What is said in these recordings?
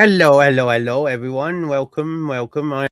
Hello, everyone. Welcome.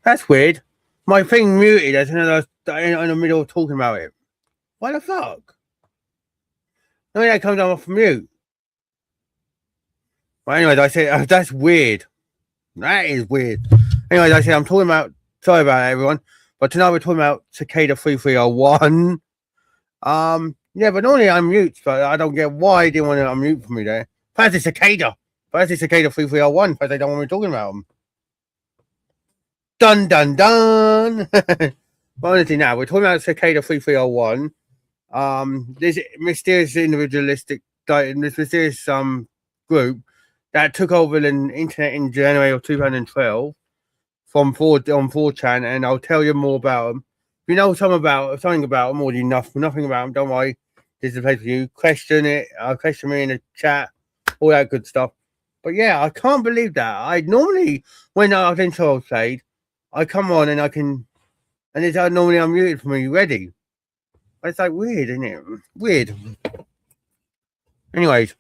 That's weird. My thing muted as soon as I was in the middle of talking about it. Why the fuck? I mean, that comes off mute. Well, anyways, I said that's weird. That is weird. Anyways, I said I'm talking about. Sorry about that, everyone. But tonight we're talking about Cicada 3301. Yeah, but normally I mute, but I don't get why they didn't want to unmute for me there. Perhaps it's Cicada. Perhaps it's Cicada 3301. Perhaps they don't want me talking about them. Dun dun dun. But honestly, now we're talking about Cicada 3301. This mysterious individualistic, this mysterious group that took over the internet in January of 2012 from 4chan, and I'll tell you more about them. If you know something about them, or you know nothing about them, don't worry. This is the place for you. Question it. Question me in the chat. All that good stuff. But yeah, I can't believe that. I normally, when our intro played, I come on and I can, and it's normally unmuted for me ready. It's like weird, isn't it? Weird. Anyways,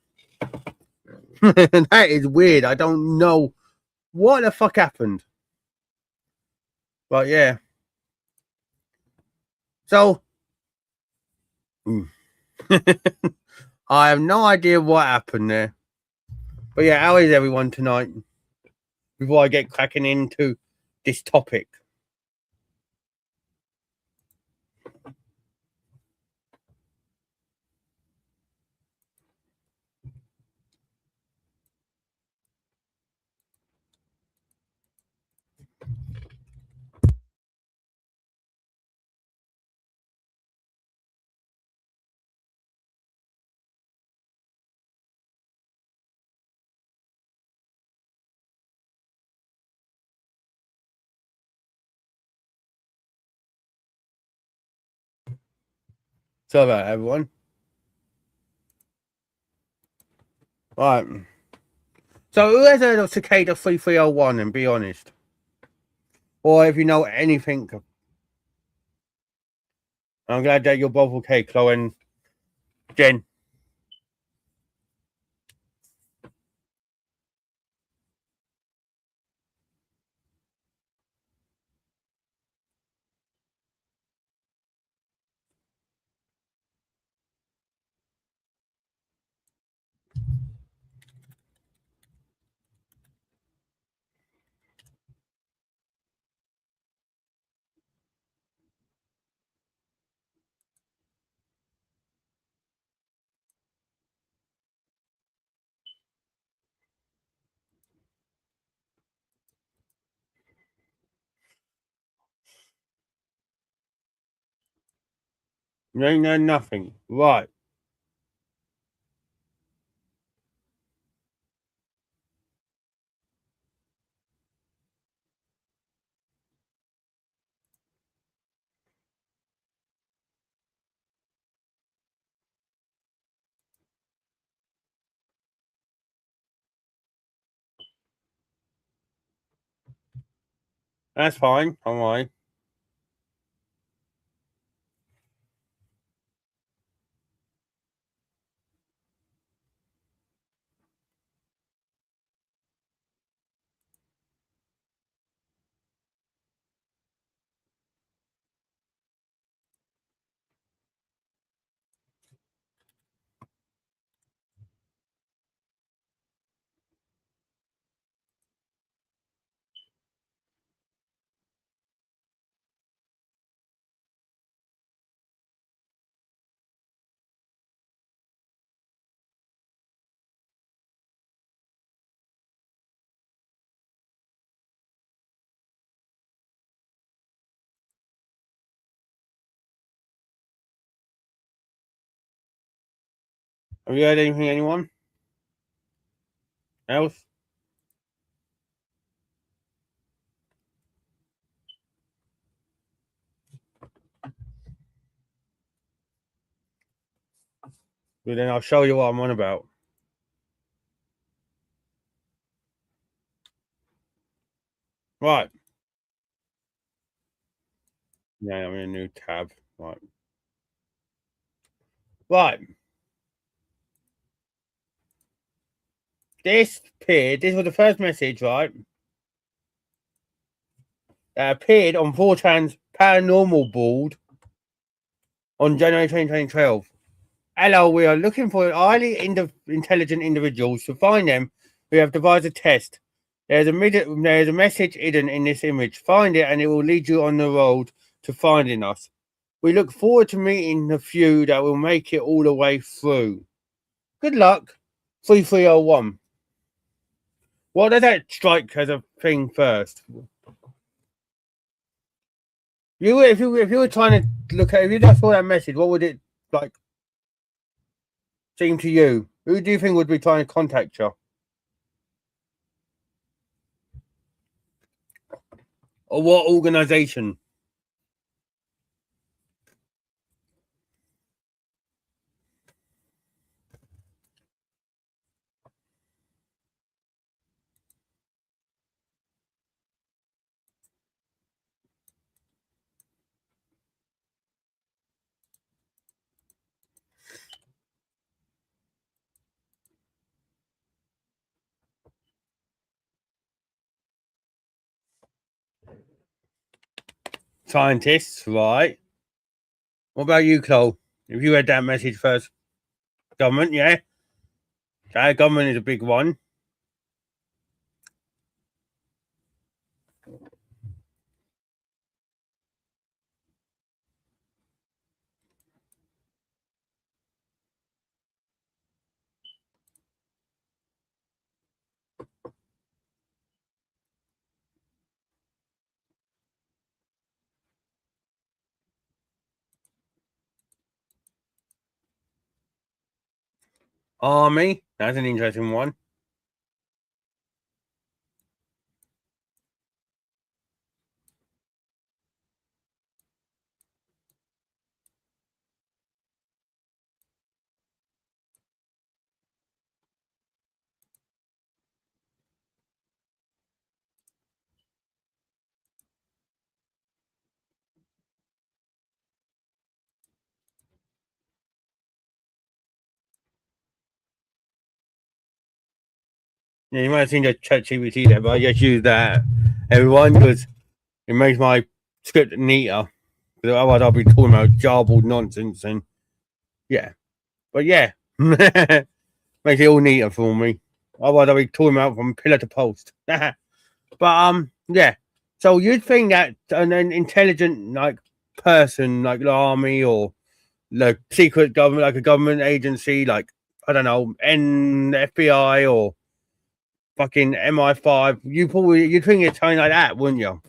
that is weird. I don't know what the fuck happened. But yeah. So, I have no idea what happened there. But yeah, how is everyone tonight? Before I get cracking into this topic. Sorry about that, everyone. Right. So who has heard of Cicada 3301 and be honest? Or if you know anything. I'm glad that you're both okay, Chloe and Jen. You ain't know nothing. Right. That's fine. All right. Have you heard anything? Anyone else? Well, then I'll show you what I'm on about. Right. Yeah, I'm in a new tab. Right. Right. This appeared. This was the first message, right? That appeared on 4chan's Paranormal board on January 2012. Hello, we are looking for highly intelligent individuals. To find them, we have devised a test. There's a message hidden in this image. Find it, and it will lead you on the road to finding us. We look forward to meeting the few that will make it all the way through. Good luck, 3301. What does that strike as a thing first? If you were trying to look at, if you just saw that message, what would it like seem to you? Who do you think would be trying to contact you? Or what organization? Scientists, right? What about you, Cole? If you read that message first, government, yeah? Government is a big one. Army, that's an interesting one. Yeah, you might have seen the chat GPT there, but I just use that, everyone, because it makes my script neater. Because otherwise, I'll be talking about jarbled nonsense and yeah. But yeah, makes it all neater for me. Otherwise, I'll be talking about from pillar to post. But yeah. So you'd think that an intelligent like person, like the army or like secret government, like a government agency, like I don't know, FBI or fucking MI5, you'd think it's something like that, wouldn't you?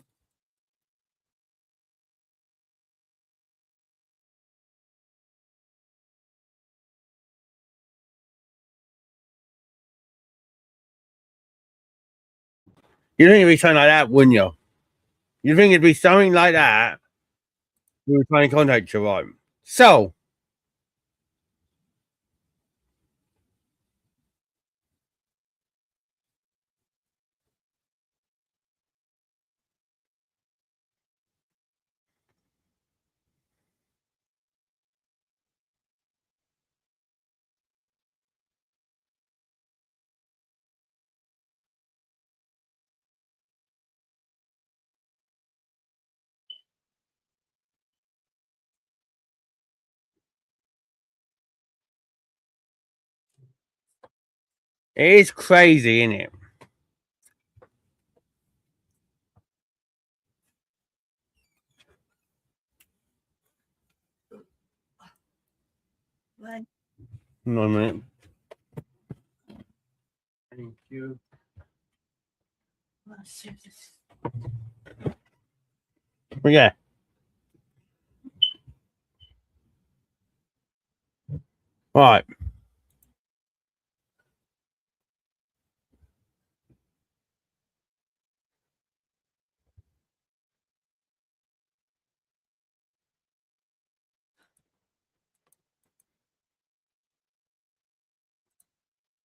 You think it'd be something like that, wouldn't you? You think it'd be something like that? We were trying to contact you, right? So It is crazy, isn't it? Right. 1 minute. Thank you. Let's see if this- But yeah. Right.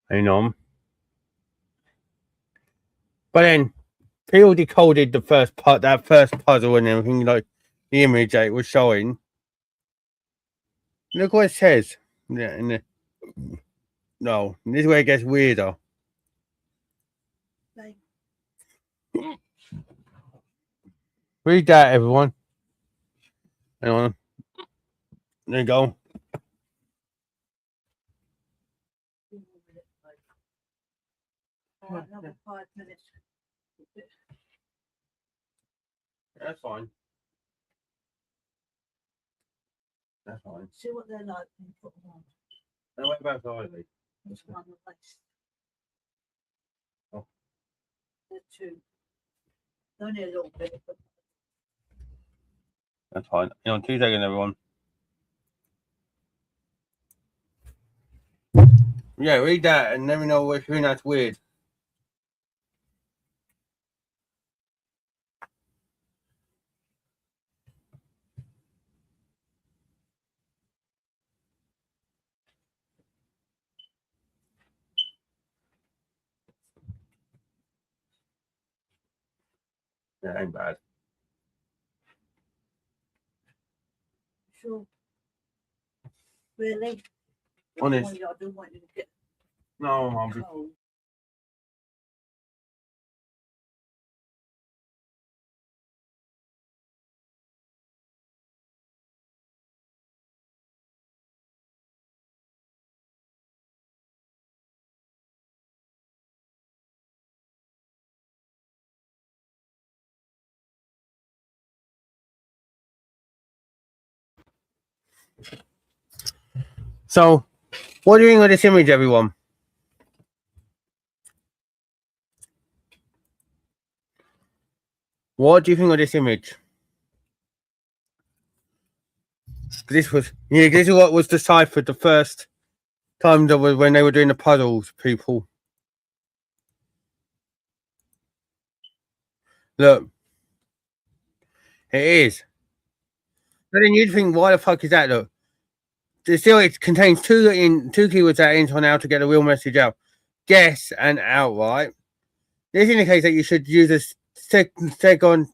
Hang on. But then people decoded the first part, that first puzzle and everything, like the image that it was showing. Look what it says. Yeah, no, this is where it gets weirder. Right. Read that, everyone. Hang on. There you go. All right, another 5 minutes. That's fine. That's fine. See what they're like and put them on. No, wait about Ivy. There's one on the list. Oh. They're two. Only a little bit, but That's fine. Hang on 2 seconds, everyone. Yeah, read that and let me know if you think that's weird. Yeah, ain't bad. sure. Really? Honest. I don't want you to get No, Mum. cold. So, what do you think of this image, everyone? What do you think of this image? This was this is what was deciphered the first time that was when they were doing the puzzles, people. Look. It is. But then you'd think, why the fuck is that? Look. Still, it contains two keywords that hint on how to get a real message out. Guess and outright. This indicates that you should use a steganography.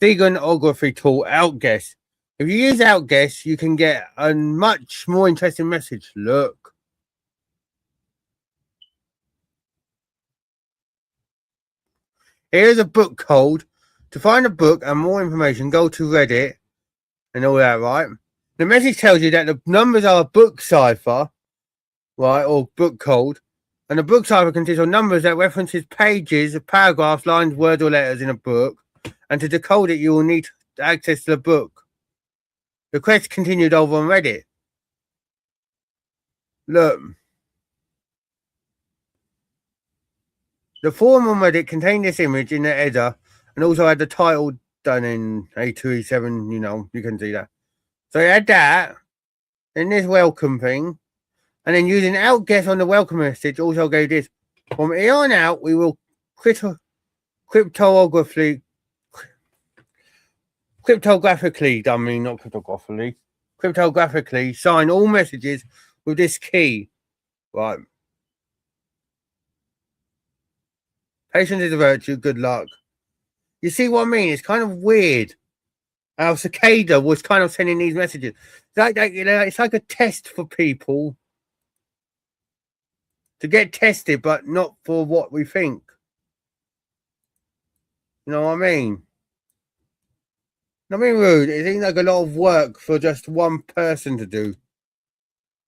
Steganography tool, outguess. If you use outguess, you can get a much more interesting message. Look. Here's a book code. To find a book and more information, go to Reddit and all that, right? The message tells you that the numbers are a book cipher, right, or book code, and the book cipher consists of numbers that references pages, paragraphs, lines, words, or letters in a book. And to decode it, you will need access to the book. The quest continued over on Reddit. Look. The forum on Reddit contained this image in the header and also had the title done in A2E7, you know, you can see that. So it had that, then this welcome thing, and then using outguess on the welcome message also gave this. From here on out, we will cryptographically, sign all messages with this key. Right. Patience is a virtue, good luck. You see what I mean? It's kind of weird. How Cicada was kind of sending these messages. It's like a test for people to get tested, but not for what we think. You know what I mean? Not being rude, it seems like a lot of work for just one person to do,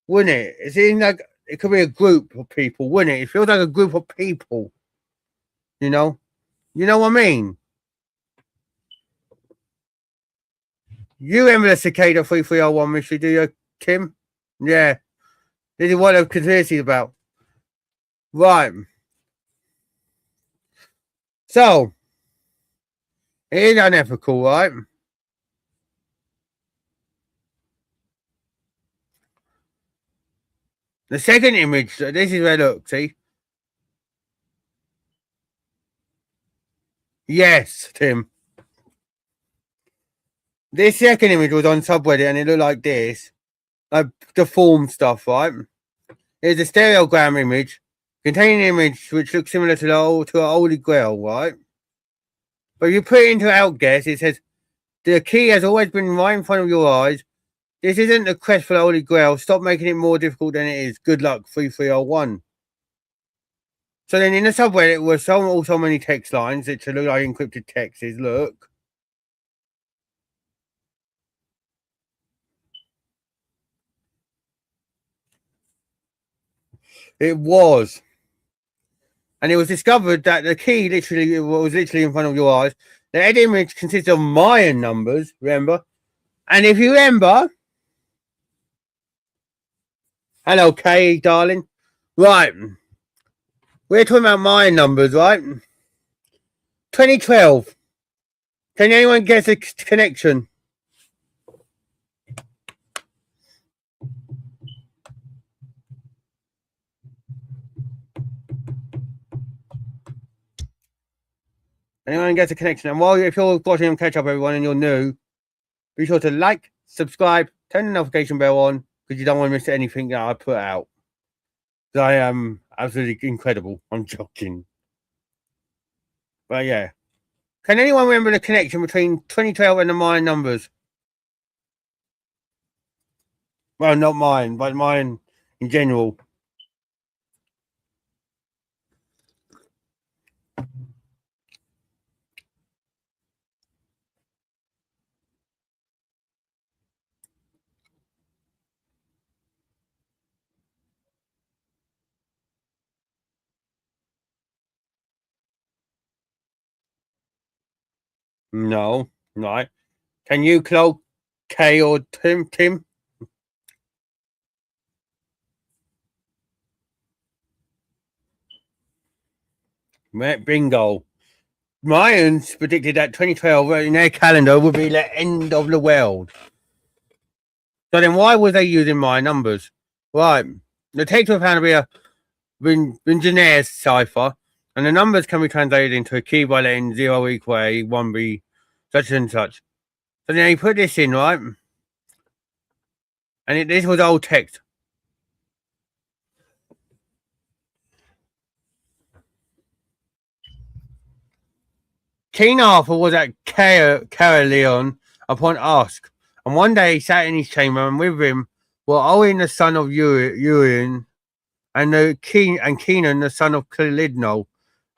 wouldn't it? It seems like it could be a group of people, wouldn't it? It feels like a group of people, you know? You know what I mean? You remember the Cicada 3301 mystery, do you, Tim? Yeah. This is what the conspiracy is about. Right. So, it is unethical, right? The second image, this is where, look, see? Yes, Tim. This second image was on Subreddit and it looked like this. Like deformed stuff, right? Here's a stereogram image containing an image which looks similar to the Holy Grail, right? But if you put it into Outguess, it says, the key has always been right in front of your eyes. This isn't the quest for the Holy Grail. Stop making it more difficult than it is. Good luck, 3301. So then in the subreddit were so many text lines that look like encrypted texts. Look. It was. And it was discovered that the key was literally in front of your eyes. The head image consists of Mayan numbers, remember? And if you remember, hello, Kay, darling. Right. We're talking about Mayan numbers, right? 2012. Can anyone guess a connection? Anyone gets a connection? And if you're watching them catch up, everyone, and you're new, be sure to like, subscribe, turn the notification bell on, because you don't want to miss anything that I put out. I am absolutely incredible. I'm joking. But yeah. Can anyone remember the connection between 2012 and the Mayan numbers? Well, not mine, but mine in general. No, right. Can you, Chloe, Kay, or Tim? Bingo. Mayans predicted that 2012 in their calendar would be the end of the world. So then why were they using my numbers? Right. The text was found to be a Vingenaire cipher, and the numbers can be translated into a key by letting 0 equal A, 1 be such and such. So then he put this in, right? And this was old text. King Arthur was at Caerleon upon ask, and one day he sat in his chamber, and with him were Owen the son of Urien, and Kenan the son of Calidno,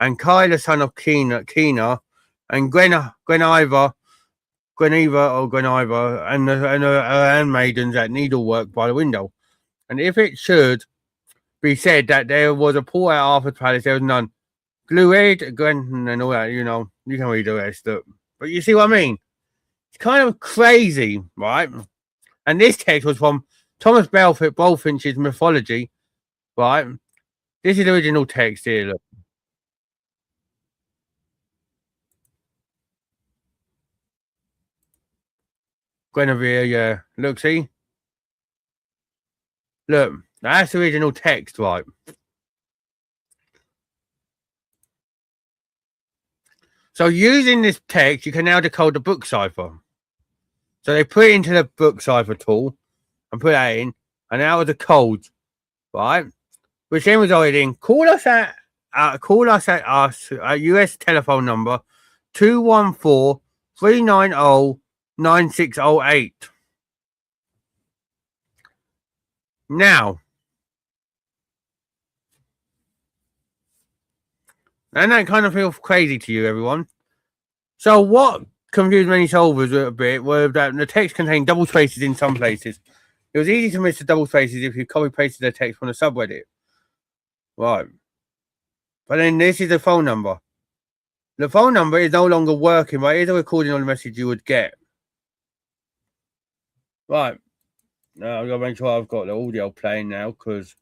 and Kai the son of Kena, and Gueniva, and the handmaidens at needlework by the window. And if it should be said that there was a pool at Arthur's palace, there was none. Glued, Gwen, and all that, you know, you can read the rest up. But you see what I mean? It's kind of crazy, right? And this text was from Thomas Bulfinch's Mythology, right? This is the original text here, look. Guinevere, yeah. Look, see? Look, that's the original text, right? So using this text, you can now decode the book cipher. So they put it into the book cipher tool and put that in, and out of the codes, right? Which then resulted in call us at our US telephone number 214-390-9608. Now, and that kind of feels crazy to you, everyone. So what confused many solvers a bit were that the text contained double spaces in some places. It was easy to miss the double spaces if you copy pasted the text from the subreddit. Right. But then this is the phone number. The phone number is no longer working, but it is a recording of the message you would get. Right. Now I've got to make sure I've got the audio playing now because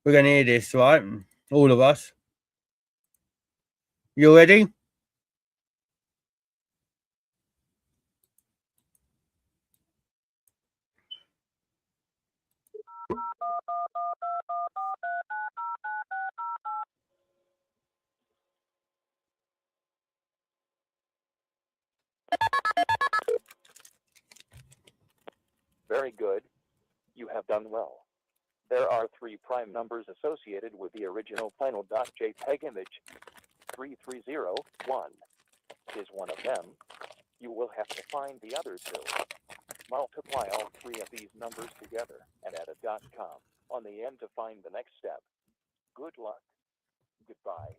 we're going to hear this, right? All of us. You ready? Very good. You have done well. There are 3 prime numbers associated with the original final.jpg image. 3301 is one of them. You will have to find the other 2. Multiply all 3 of these numbers together and add a .com on the end to find the next step. Good luck. Goodbye.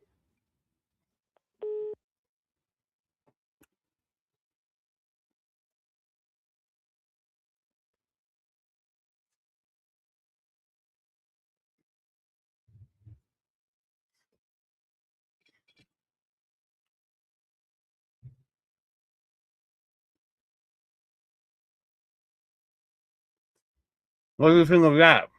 What do you think of that?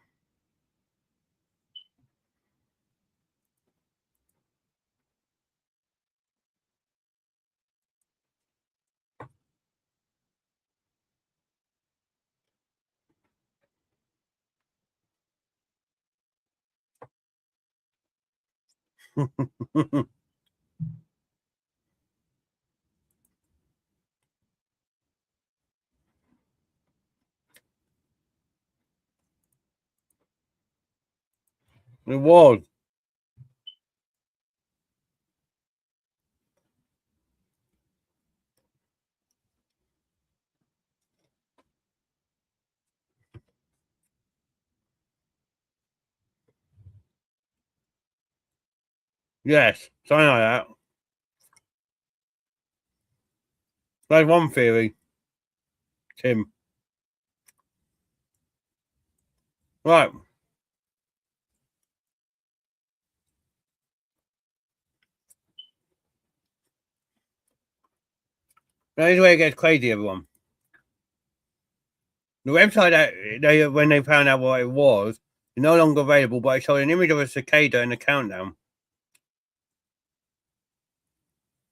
It was. Yes, something like that. That's one theory, Tim. Right. Now, here's where it gets crazy, everyone. The website that they, when they found out what it was, is no longer available, but it showed an image of a cicada and a countdown.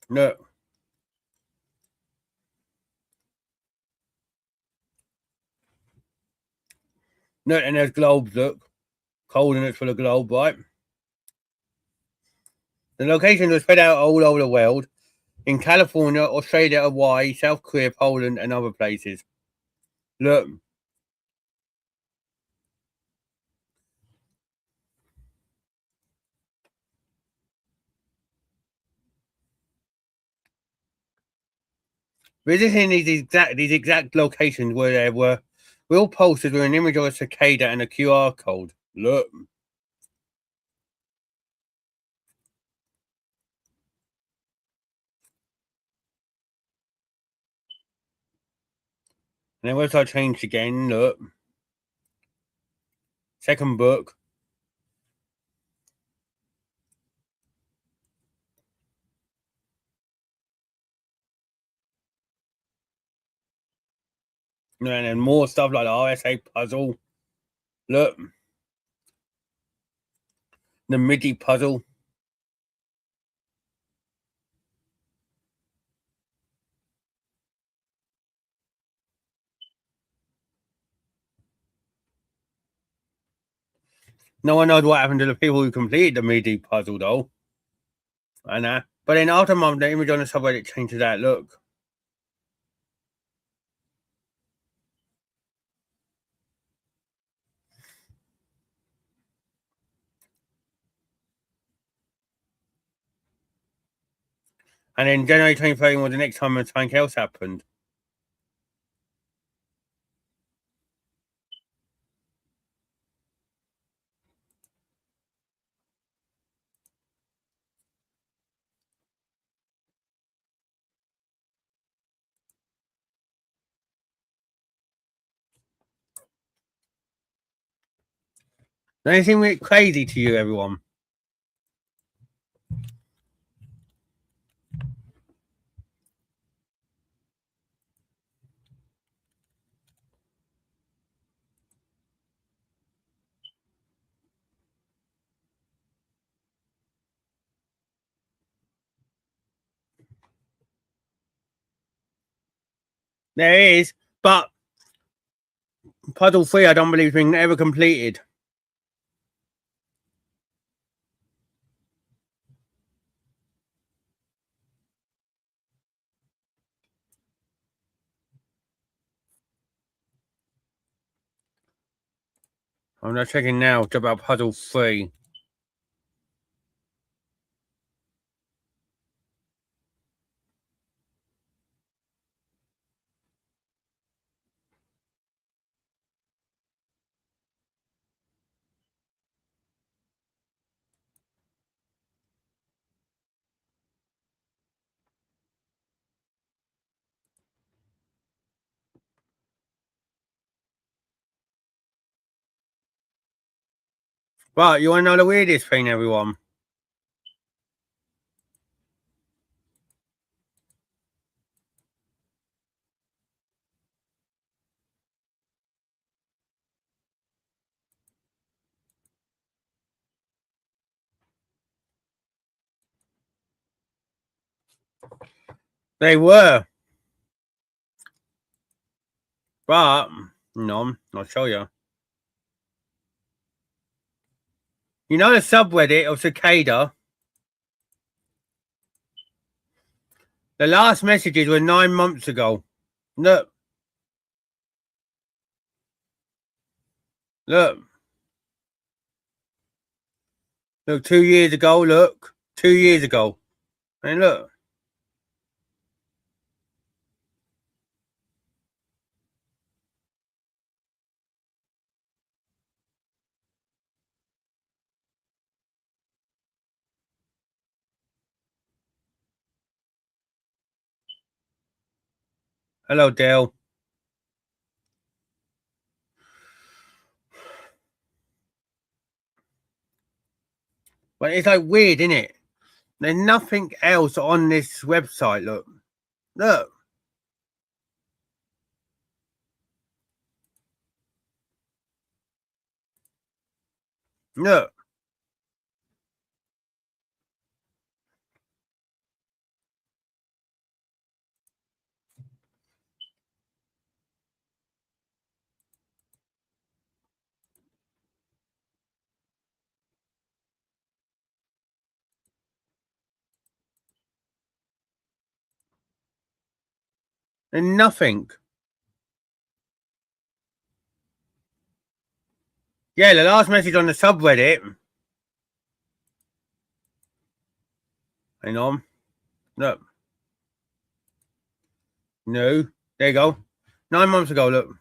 Look. Look, and there's globes, look. Coordinates for the globe, right? The locations are spread out all over the world. In California, Australia, Hawaii, South Korea, Poland, and other places. Look. Visiting these exact locations where there were real posters with an image of a cicada and a QR code. Look. And then website changed again. Look. Second book. And then more stuff like the RSA puzzle. Look. The MIDI puzzle. No one knows what happened to the people who completed the MIDI puzzle, though. I know. But then after a month, the image on the subreddit changed to that. Look. And then January 2013 was the next time something else happened. Anything crazy to you, everyone? There is, but puzzle 3, I don't believe, has been ever completed. I'm not checking now. It's about puzzle 3. But you want to know the weirdest thing, everyone? They were. But, no, I'll show you. You know the subreddit of Cicada? The last messages were 9 months ago. Look. Look. Look, 2 years ago, look. 2 years ago. And look. Hello, Dale. But it's like weird, isn't it? There's nothing else on this website, look. Look. Look. There's nothing. Yeah, the last message on the subreddit. Hang on. Look. No. There you go. 9 months ago, look.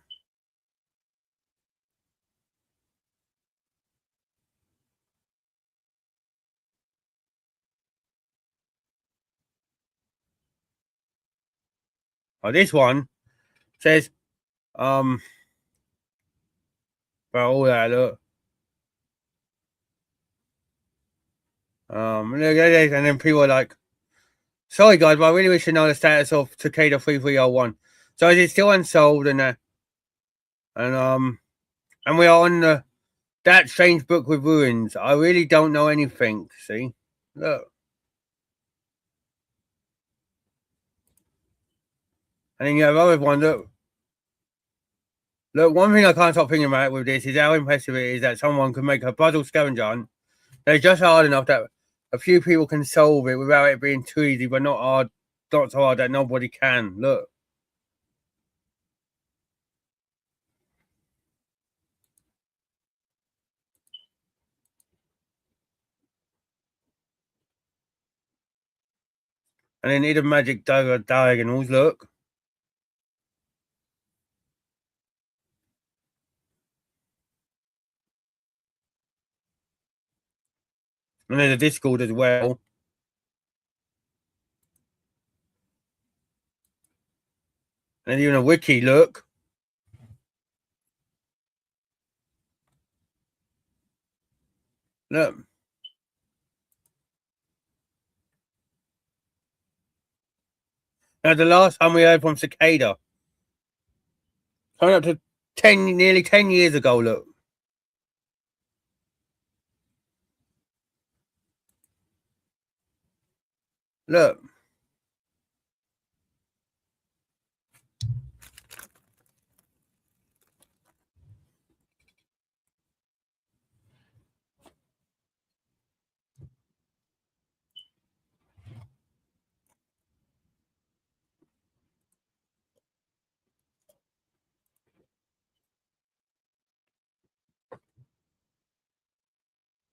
Oh, this one says, about all that, look. Look at this, and then people are like, sorry guys, but I really wish to know the status of Cicada 3301. So is it still unsolved and we are on that strange book with ruins. I really don't know anything. See? Look. And then you have other one, look. Look, one thing I can't stop thinking about with this is how impressive it is that someone can make a puzzle scavenger hunt. They're just hard enough that a few people can solve it without it being too easy, but not so hard that nobody can. Look. And then hidden magic diagonals, look. And there's a Discord as well. And even a wiki, look. Look. Now, the last time we heard from Cicada, coming up to nearly 10 years ago, look. Look.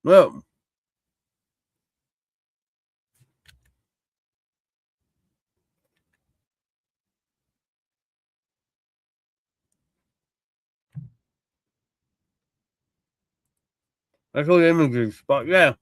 Look. That's all the images, but yeah.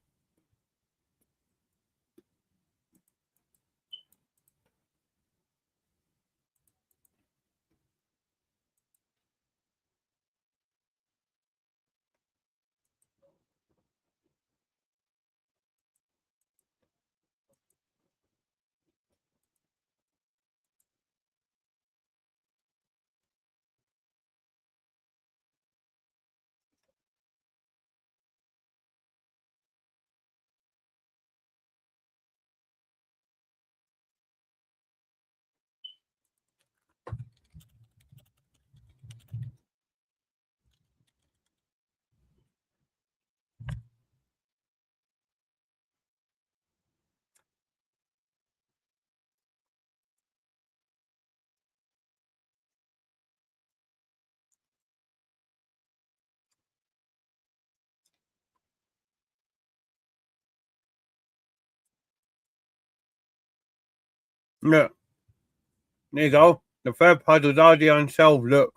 Look. There you go. The third puzzle's already unsolved, look.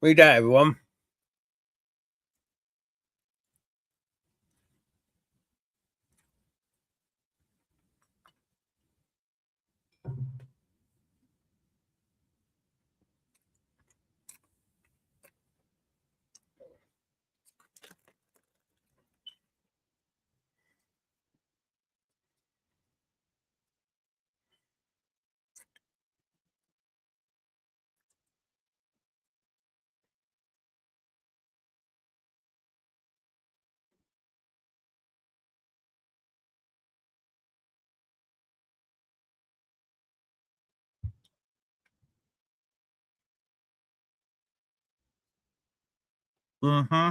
Read that, everyone. Mm-hmm.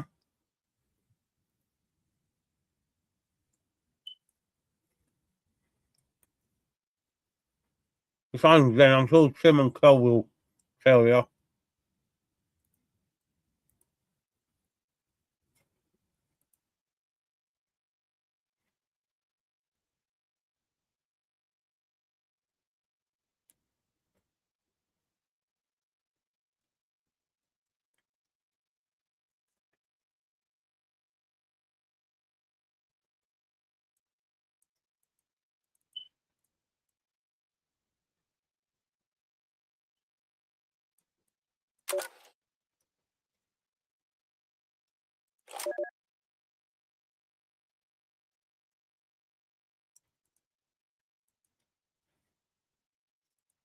If I'm then, I'm sure Tim and Cole will tell you.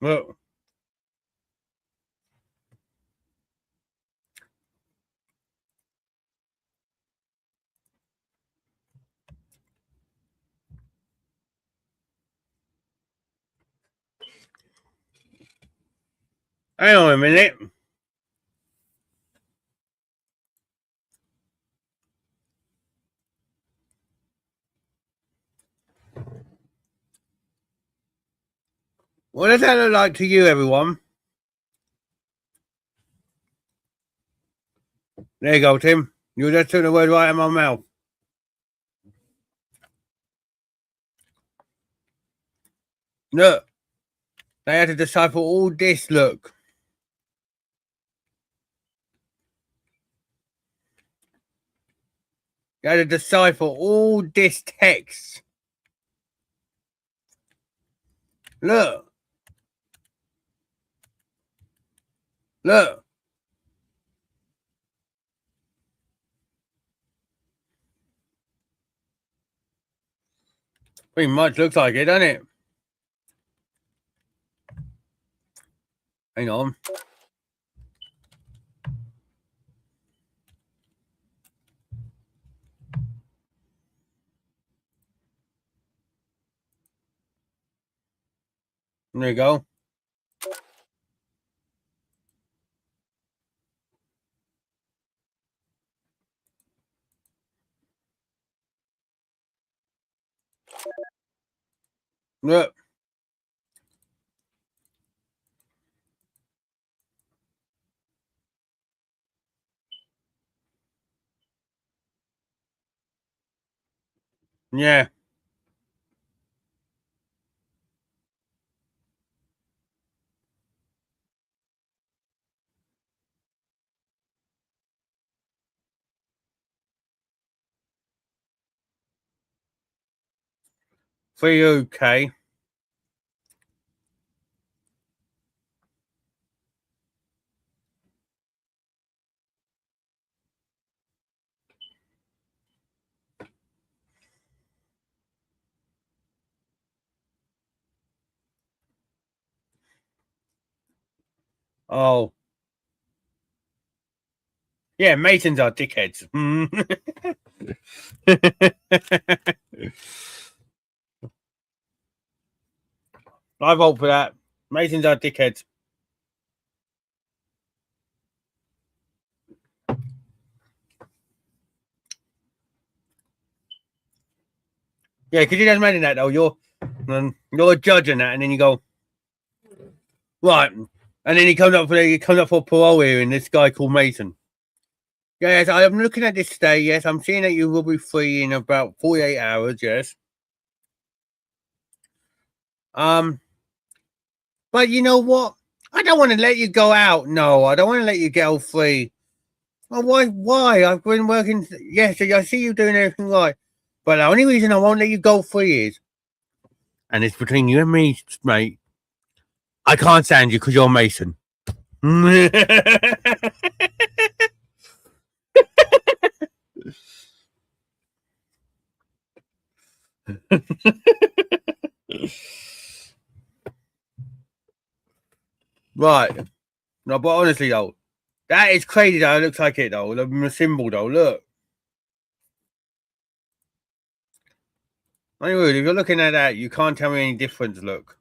Look. Hang on a minute. What does that look like to you, everyone? There you go, Tim. You just took the word right out of my mouth. Look. They had to decipher all this, look. They had to decipher all this text. Look. Look. Pretty much looks like it, doesn't it? Hang on. There you go. Look. Yeah. For you, okay. Oh. Yeah, Masons are dickheads. I vote for that. Masons are dickheads. Yeah, because you just imagine that though. You're a judge on that, and then you go right, and then he comes up for parole hearing. This guy called Mason. Yes, I'm looking at this today. Yes, I'm seeing that you will be free in about 48 hours. Yes. But you know what? I don't want to let you go out. No, I don't want to let you get all free. Oh, why? Why? I've been working. Yes, I see you doing everything right. But the only reason I won't let you go free is, and it's between you and me, mate. I can't stand you because you're a Mason. Right. No, but honestly though, that is crazy though. It looks like it though. The symbol though, look. Anyway, if you're looking at that, you can't tell me any difference, look.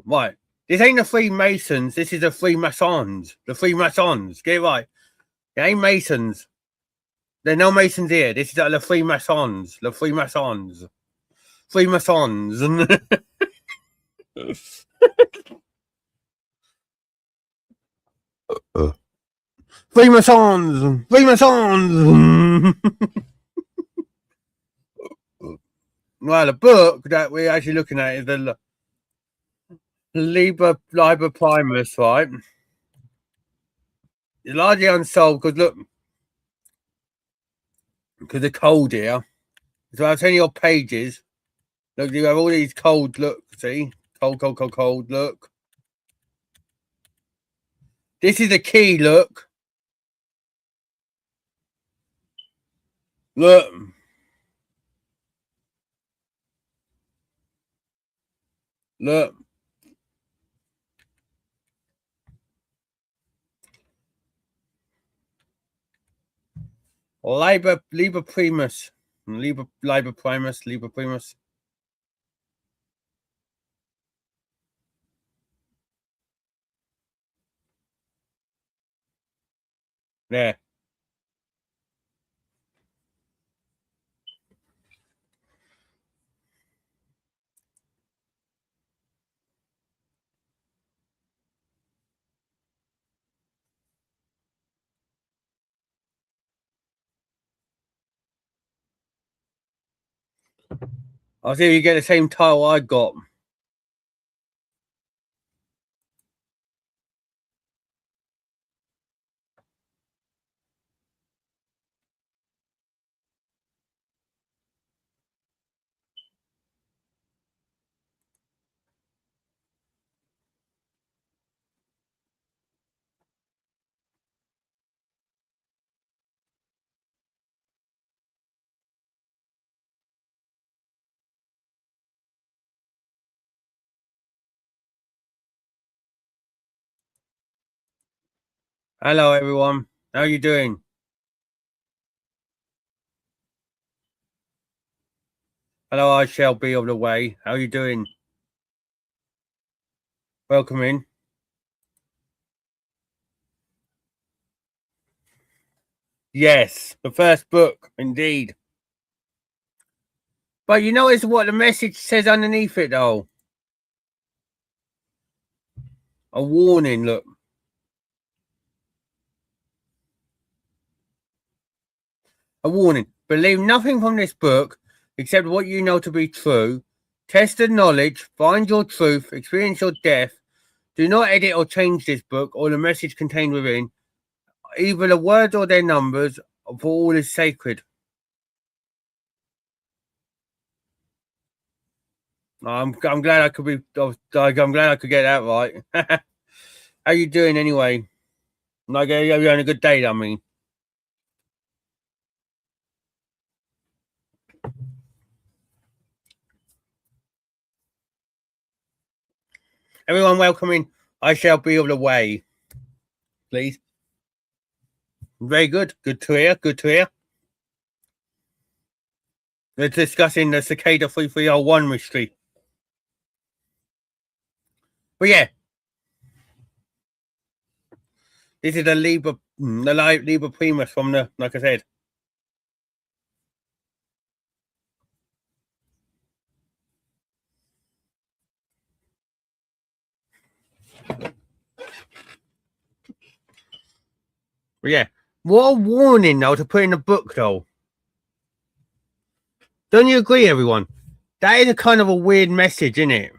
Right. This ain't the Freemasons, this is the Freemasons. The Freemasons. Get it right. It ain't Masons. There are no Masons here. This is like the Freemasons. The Freemasons. Freemasons. Freemasons. Freemasons. Well, the book that we're actually looking at is the Liber Primus, right? It's largely unsolved because look, because the code here. So I'll tell you your pages. Look, you have all these codes. Look, see, cold. Look, this is the key. Look, look. Look. Liber Primus. Liber Primus. There. I'll see if you get the same tile I got. Hello, everyone. How are you doing? Hello, I shall be of the way. How are you doing? Welcome in. Yes, the first book, indeed. But you notice what the message says underneath it, though? A warning, look. A warning. Believe nothing from this book except what you know to be true. Test the knowledge, find your truth, experience your death. Do not edit or change this book or the message contained within, either the words or their numbers, for all is sacred. I'm glad I could be. I'm glad I could get that right. How you doing anyway? Like, are you having a good day? I mean, everyone, welcome in. I shall be of the way, please. Very good. Good to hear. Good to hear. We're discussing the Cicada 3301 mystery. But yeah, this is the Liber Primus from the, like I said. But yeah, what a warning though to put in the book though. Don't you agree, everyone? That is a kind of a weird message, isn't it?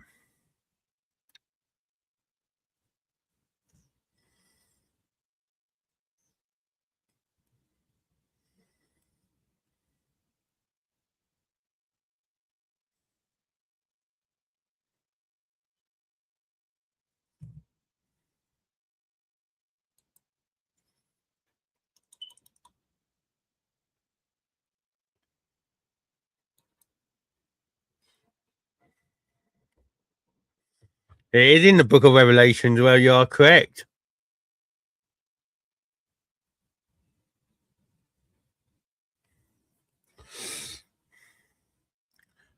It is in the book of Revelations where you are correct.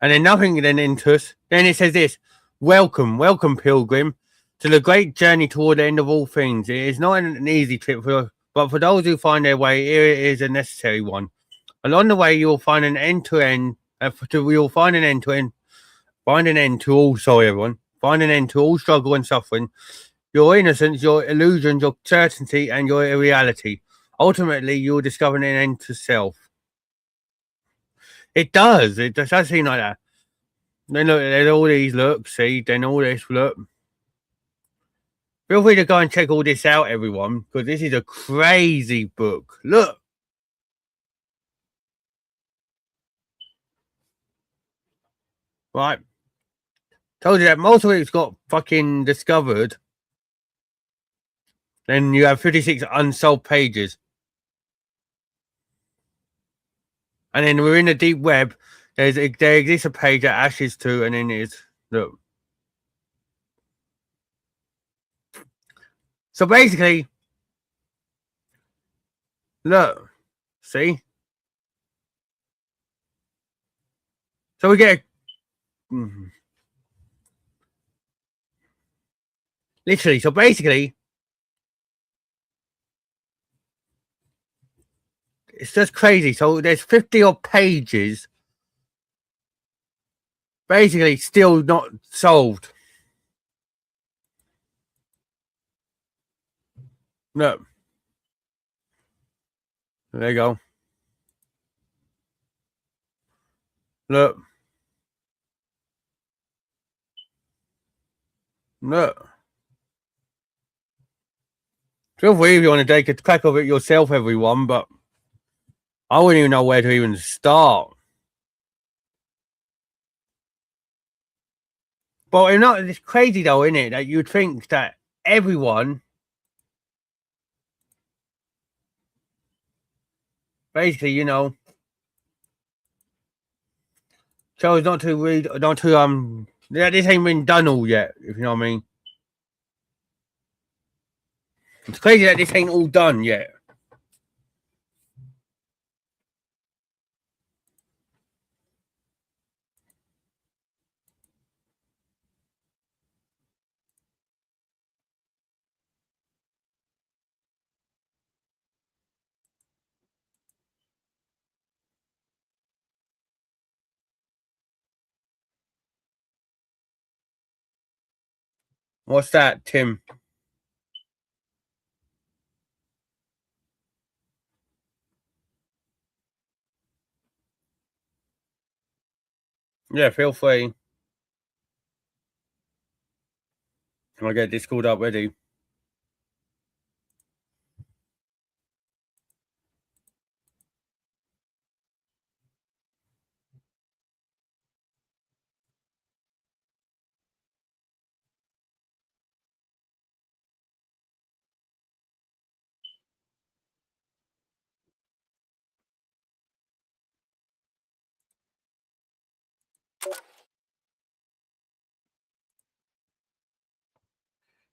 And then nothing then enters. Then it says this: welcome, welcome, pilgrim, to the great journey toward the end of all things. It is not an easy trip, but for those who find their way, here it is a necessary one. Along the way, you will find an end to end. You will find an end to end. Find an end to all. Sorry, everyone. Find an end to all struggle and suffering. Your innocence, your illusions, your certainty, and your reality. Ultimately, you will discover an end to self. It does. It does seem like that. Then look, there's all these looks, see, then all this look. Feel free to go and check all this out, everyone, because this is a crazy book. Look. Right. Told you that most of it's got fucking discovered. Then you have 56 unsolved pages. And then we're in the deep web. There exists a page that ashes to, and then it's look. So basically, look, see. So we get literally. So basically, it's just crazy. So there's 50 odd pages, basically still not solved. Look. There you go. Look. Look. Feel free if you want to take a crack of it yourself, everyone, but I wouldn't even know where to even start. But it's crazy though, isn't it? That you'd think that everyone basically, you know, chose not to read, not to this ain't been done all yet, if you know what I mean. It's crazy that this ain't all done yet. What's that, Tim? Yeah, feel free. Can I get Discord up ready?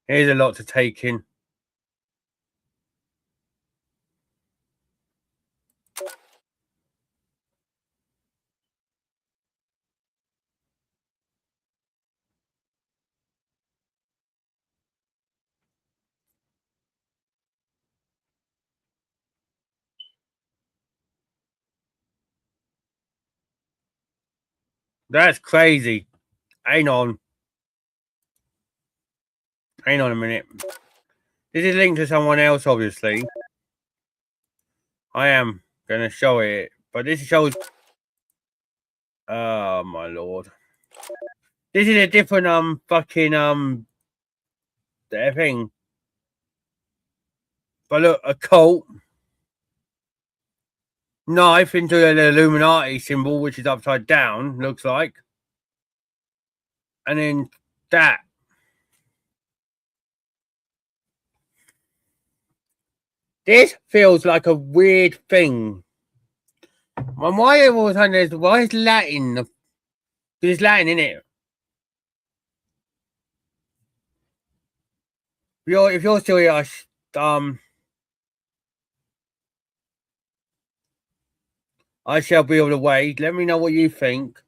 Here's a lot to take in. That's crazy. Hang on. Hang on a minute. This is linked to someone else, obviously. I am going to show it. But this shows... Oh, my lord. This is a different, fucking, thing. But look, a cult. Knife into an Illuminati symbol, which is upside down, looks like. And then that. This feels like a weird thing. And why all of a sudden there's... Why is Latin? Because it's Latin, isn't it? If you're still here, I shall be able to wait. Let me know what you think.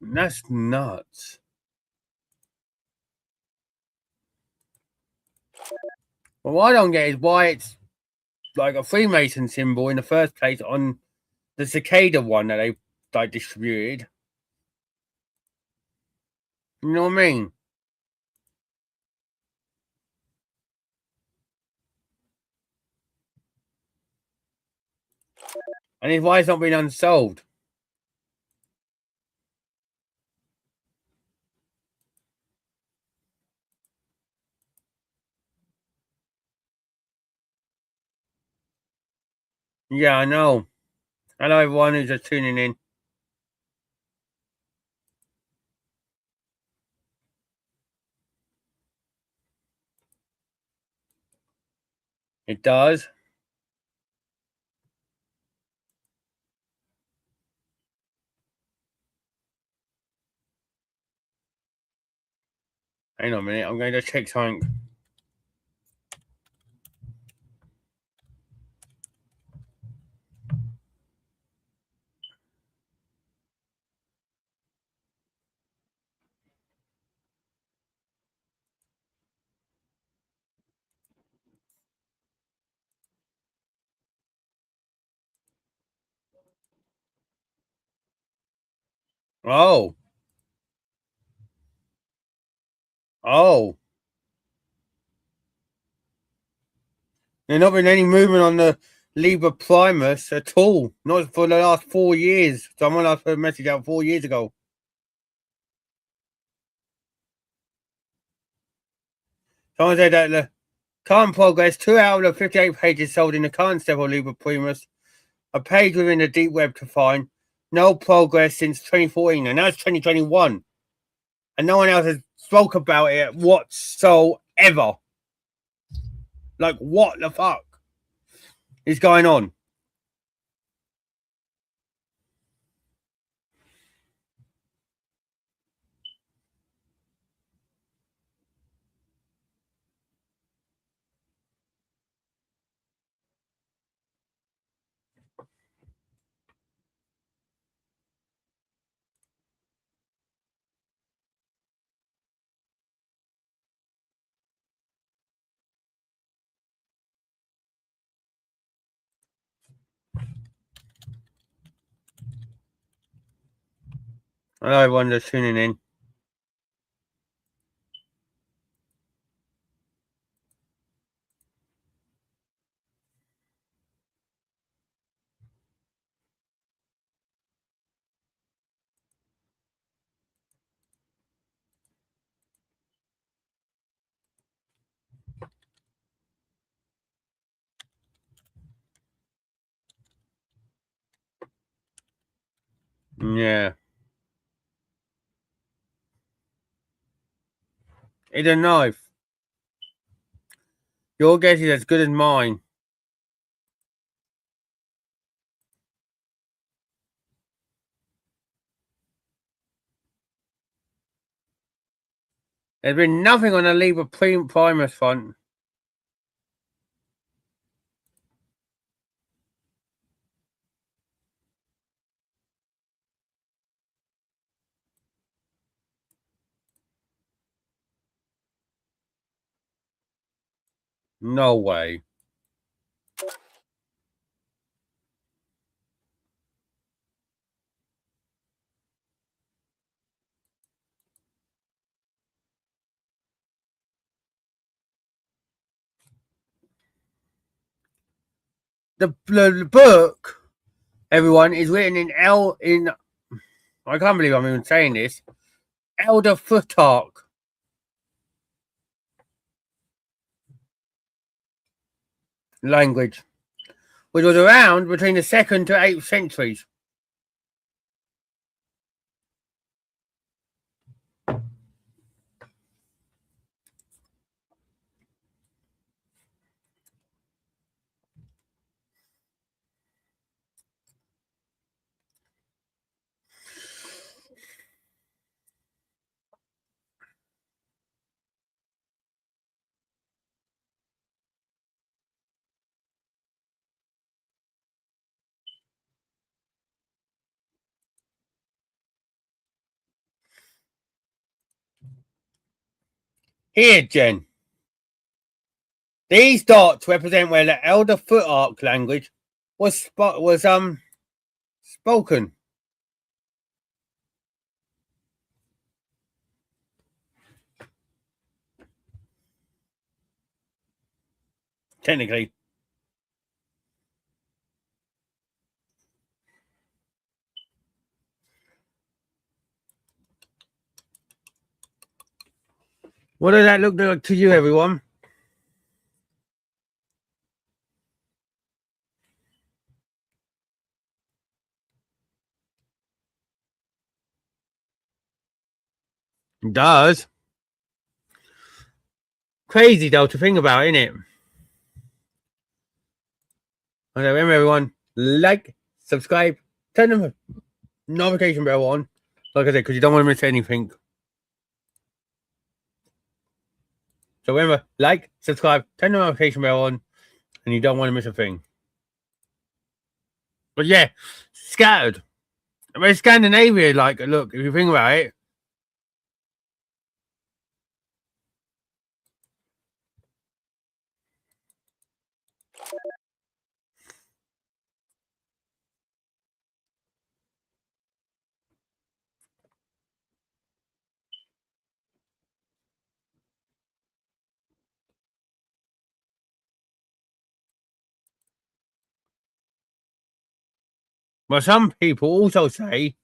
That's nuts. But what I don't get is why it's like a Freemason symbol in the first place on the Cicada one that they like distributed. You know what I mean? And it's why it's not been unsolved. Yeah, I know. Hello, everyone who's just tuning in. It does. Hang on a minute. I'm going to check something. Oh. Oh. There's not been any movement on the Libra Primus at all. Not for the last 4 years. Someone else put a message out 4 years ago. Someone said that the current progress, 2 out of the 58 pages sold in the current step of Libra Primus, a page within the deep web to find. No progress since 2014, and now it's 2021, and no one else has spoke about it whatsoever. Like, what the fuck is going on? Hello, everyone that's tuning in. Yeah. It's a knife. Your guess is as good as mine. There's been nothing on the Libra Primus front. No way. The book, everyone, is written in I can't believe I'm even saying this. Elder Futhark language, which was around between the 2nd to 8th centuries. Here, Jen. These dots represent where the Elder Futhark language was spoken. Technically. What does that look like to you, everyone? It does. Crazy though to think about, isn't it? Okay, remember, everyone, like, subscribe, turn the notification bell on. Like I said, because you don't want to miss anything. So remember, like, subscribe, turn the notification bell on, and you don't want to miss a thing. But yeah, scattered. I mean, Scandinavia, like, look, if you think about it. But some people also say,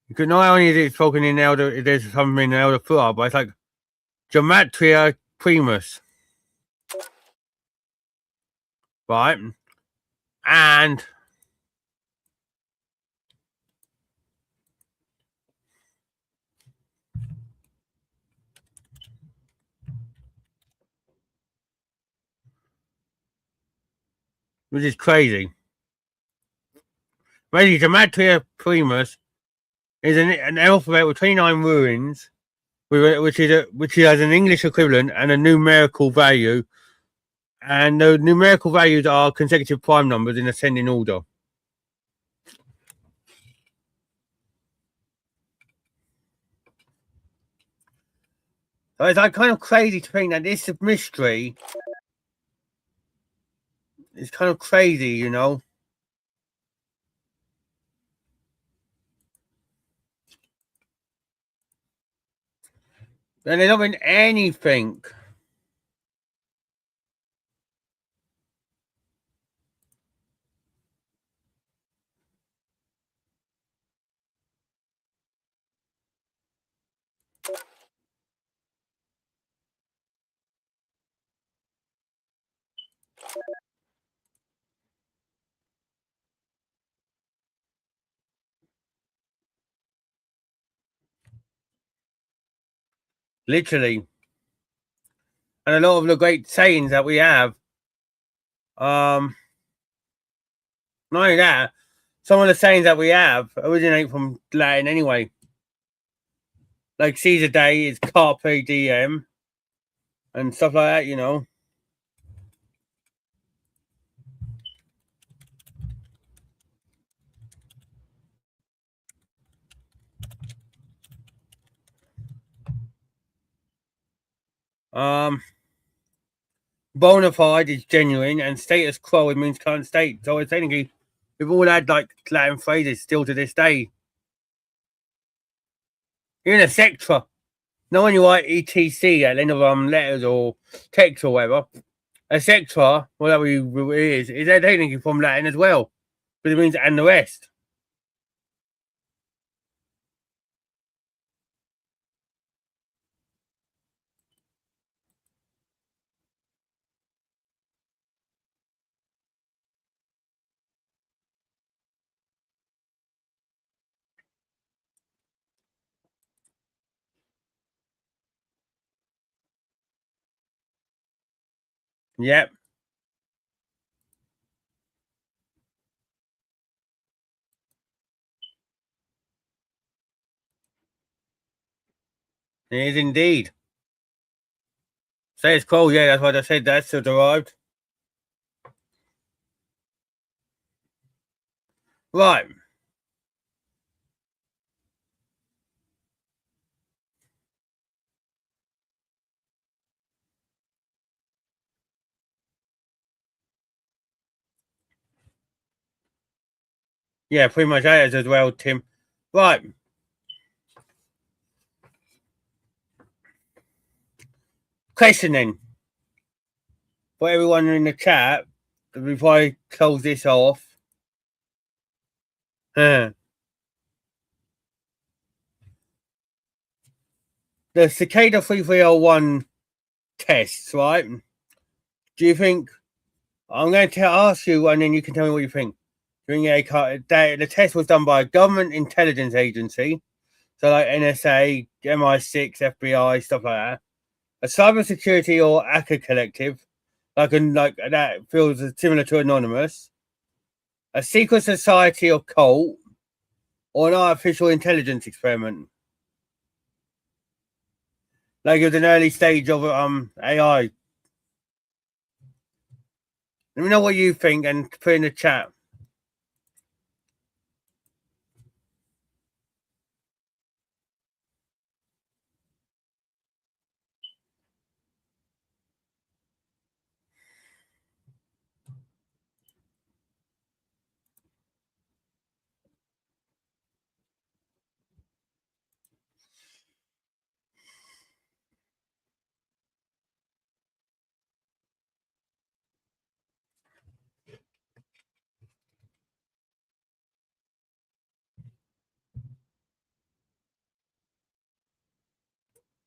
because not only is it spoken in Elder, there's something in Elder Futhark, but it's like Gematria Primus. Right? And which is crazy. Basically, Gematria Primus is an alphabet with 29 runes, which has an English equivalent and a numerical value, and the numerical values are consecutive prime numbers in ascending order. So it's like kind of crazy to think that this mystery is kind of crazy, you know. And there's not been anything. Literally. And a lot of the great sayings that we have, not only that, some of the sayings that we have originate from Latin anyway. Like Caesar Day is Carpe Diem and stuff like that, you know. Bona fide is genuine, and status quo it means current state. So it's technically we've all had like Latin phrases still to this day. Even a sectra. Not when you write etc at the end of letters or text or whatever. A sectra, whatever it is technically from Latin as well. But it means and the rest. Yep. It is indeed. Status quo, yeah, that's what I said, that's still derived. Right. Yeah, pretty much that is as well, Tim. Right. Question then. For everyone in the chat, before I close this off. The Cicada 3301 tests, right? Do you think I'm going to ask you and then you can tell me what you think? The test was done by a government intelligence agency, so like NSA, MI6, FBI, stuff like that. A cybersecurity or hacker collective, like that feels similar to Anonymous. A secret society or cult, or an artificial intelligence experiment. Like it was an early stage of AI. Let me know what you think and put in the chat.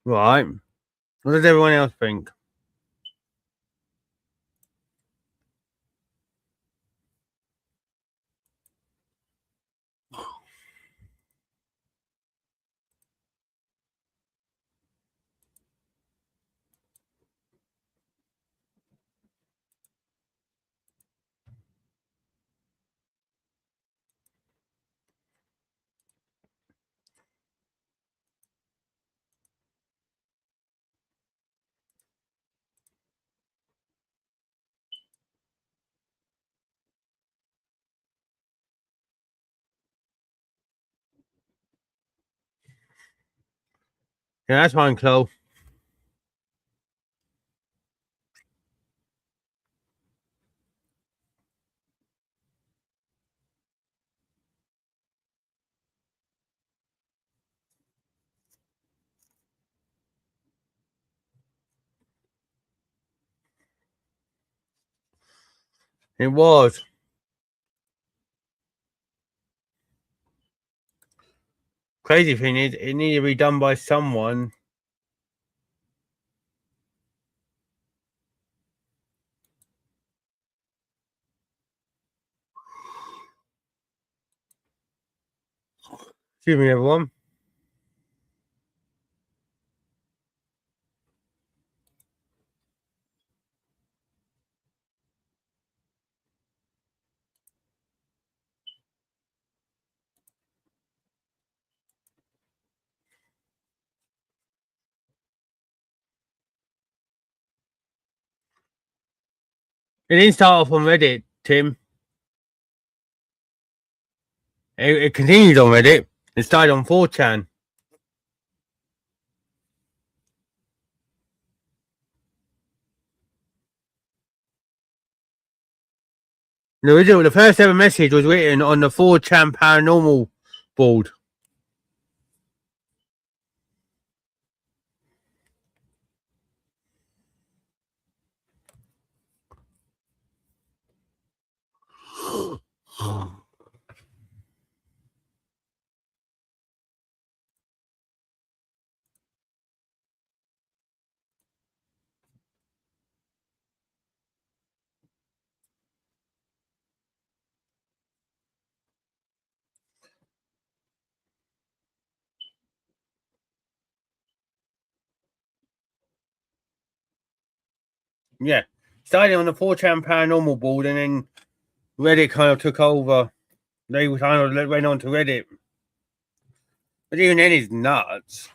Right. What does everyone else think? Yeah, that's mine, Chloe. It was. Crazy thing is, it needed to be done by someone. Excuse me, everyone. It didn't start off on Reddit, Tim. It continued on Reddit. It started on 4chan. The first ever message was written on the 4chan Paranormal board. Yeah. Started on the 4chan Paranormal board, and then Reddit kind of took over. They kind of went on to Reddit. But even then, it's nuts.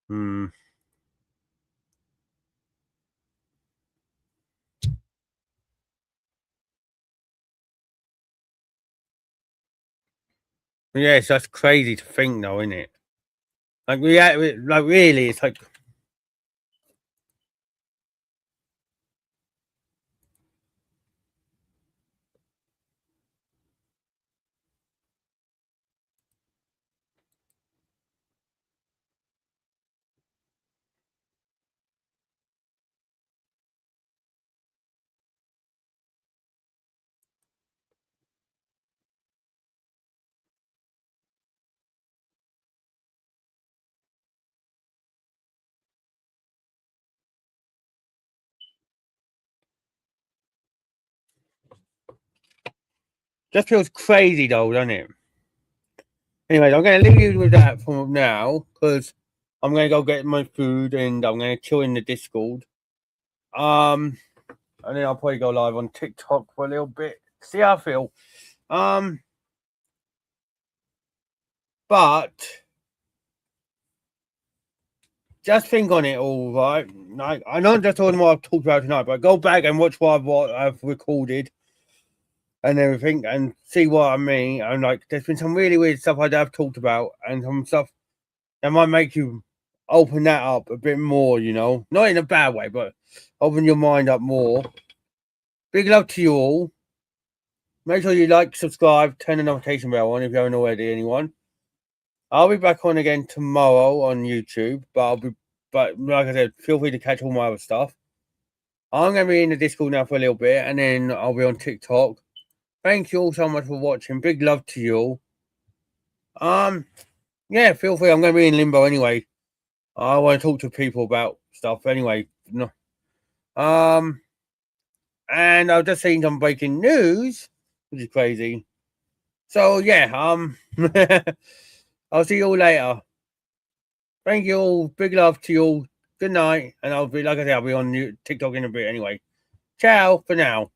Hmm. Yeah, it's just crazy to think, though, isn't it? Like really, it's like. Just feels crazy, though, doesn't it? Anyways, I'm going to leave you with that for now, because I'm going to go get my food, and I'm going to chill in the Discord. And then I'll probably go live on TikTok for a little bit. See how I feel. But just think on it all, right? Like, I know just on what I've talked about tonight, but go back and watch what I've recorded and everything, and see what I mean. And like, there's been some really weird stuff I've talked about, and some stuff that might make you open that up a bit more. You know, not in a bad way, but open your mind up more. Big love to you all. Make sure you like, subscribe, turn the notification bell on if you haven't already. Anyone. I'll be back on again tomorrow on YouTube, but like I said, feel free to catch all my other stuff. I'm going to be in the Discord now for a little bit, and then I'll be on TikTok. Thank you all so much for watching. Big love to you all. Yeah, feel free. I'm going to be in limbo anyway. I want to talk to people about stuff anyway. No. And I've just seen some breaking news, which is crazy. So yeah, I'll see you all later. Thank you all. Big love to you all. Good night. And I'll be, like I said, I'll be on TikTok in a bit anyway. Ciao for now.